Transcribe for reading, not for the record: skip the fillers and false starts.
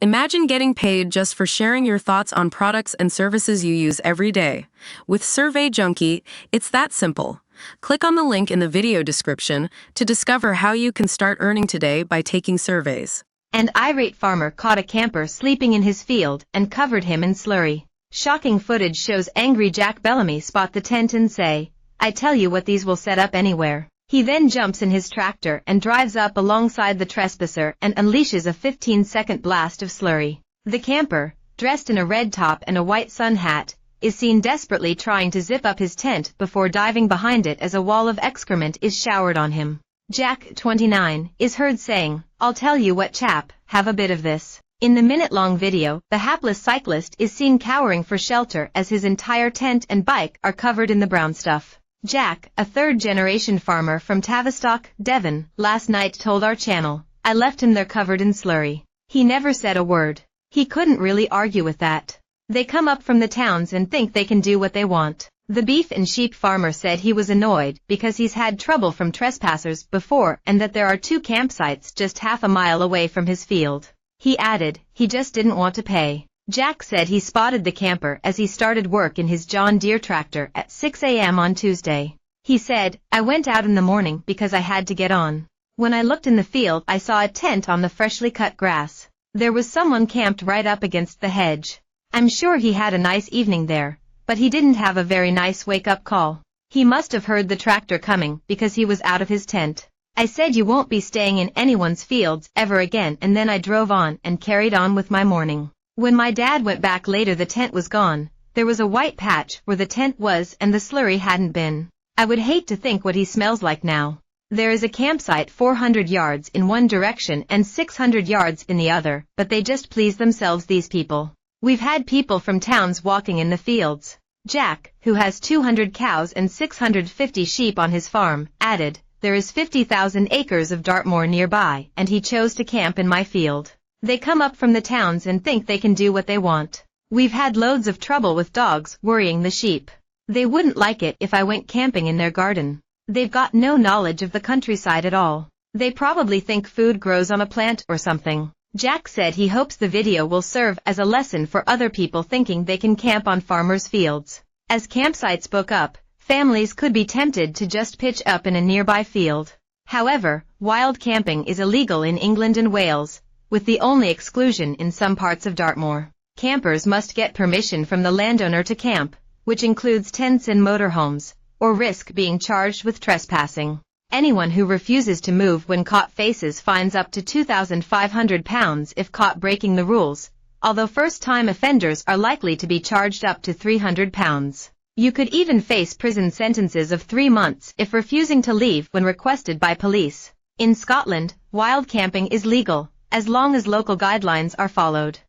Imagine getting paid just for sharing your thoughts on products and services you use every day. With Survey Junkie, it's that simple. Click on the link in the video description to discover how you can start earning today by taking surveys. An irate farmer caught a camper sleeping in his field and covered him in slurry. Shocking footage shows angry Jack Bellamy spot the tent and say, "I tell you what, these will set up anywhere." He then jumps in his tractor and drives up alongside the trespasser and unleashes a 15-second blast of slurry. The camper, dressed in a red top and a white sun hat, is seen desperately trying to zip up his tent before diving behind it as a wall of excrement is showered on him. Jack, 29, is heard saying, "I'll tell you what, chap, have a bit of this." In the minute-long video, the hapless cyclist is seen cowering for shelter as his entire tent and bike are covered in the brown stuff. Jack, a third-generation farmer from Tavistock, Devon, last night told our channel, "I left him there covered in slurry. He never said a word. He couldn't really argue with that. They come up from the towns and think they can do what they want." The beef and sheep farmer said he was annoyed because he's had trouble from trespassers before and that there are 2 campsites just half a mile away from his field. He added, he just didn't want to pay. Jack said he spotted the camper as he started work in his John Deere tractor at 6 a.m. on Tuesday. He said, "I went out in the morning because I had to get on. When I looked in the field, I saw a tent on the freshly cut grass. There was someone camped right up against the hedge. I'm sure he had a nice evening there, but he didn't have a very nice wake-up call. He must have heard the tractor coming because he was out of his tent. I said you won't be staying in anyone's fields ever again, and then I drove on and carried on with my morning. When my dad went back later, the tent was gone. There was a white patch where the tent was and the slurry hadn't been. I would hate to think what he smells like now." There is a campsite 400 yards in one direction and 600 yards in the other, but they just please themselves, these people. "We've had people from towns walking in the fields." Jack, who has 200 cows and 650 sheep on his farm, added, "There is 50,000 acres of Dartmoor nearby, and he chose to camp in my field. They come up from the towns and think they can do what they want. We've had loads of trouble with dogs worrying the sheep. They wouldn't like it if I went camping in their garden. They've got no knowledge of the countryside at all. They probably think food grows on a plant or something." Jack said he hopes the video will serve as a lesson for other people thinking they can camp on farmers' fields. As campsites book up, families could be tempted to just pitch up in a nearby field. However, wild camping is illegal in England and Wales, with the only exclusion in some parts of Dartmoor. Campers must get permission from the landowner to camp, which includes tents and motorhomes, or risk being charged with trespassing. Anyone who refuses to move when caught faces fines up to £2,500 if caught breaking the rules, although first-time offenders are likely to be charged up to £300. You could even face prison sentences of 3 months if refusing to leave when requested by police. In Scotland, wild camping is legal, as long as local guidelines are followed.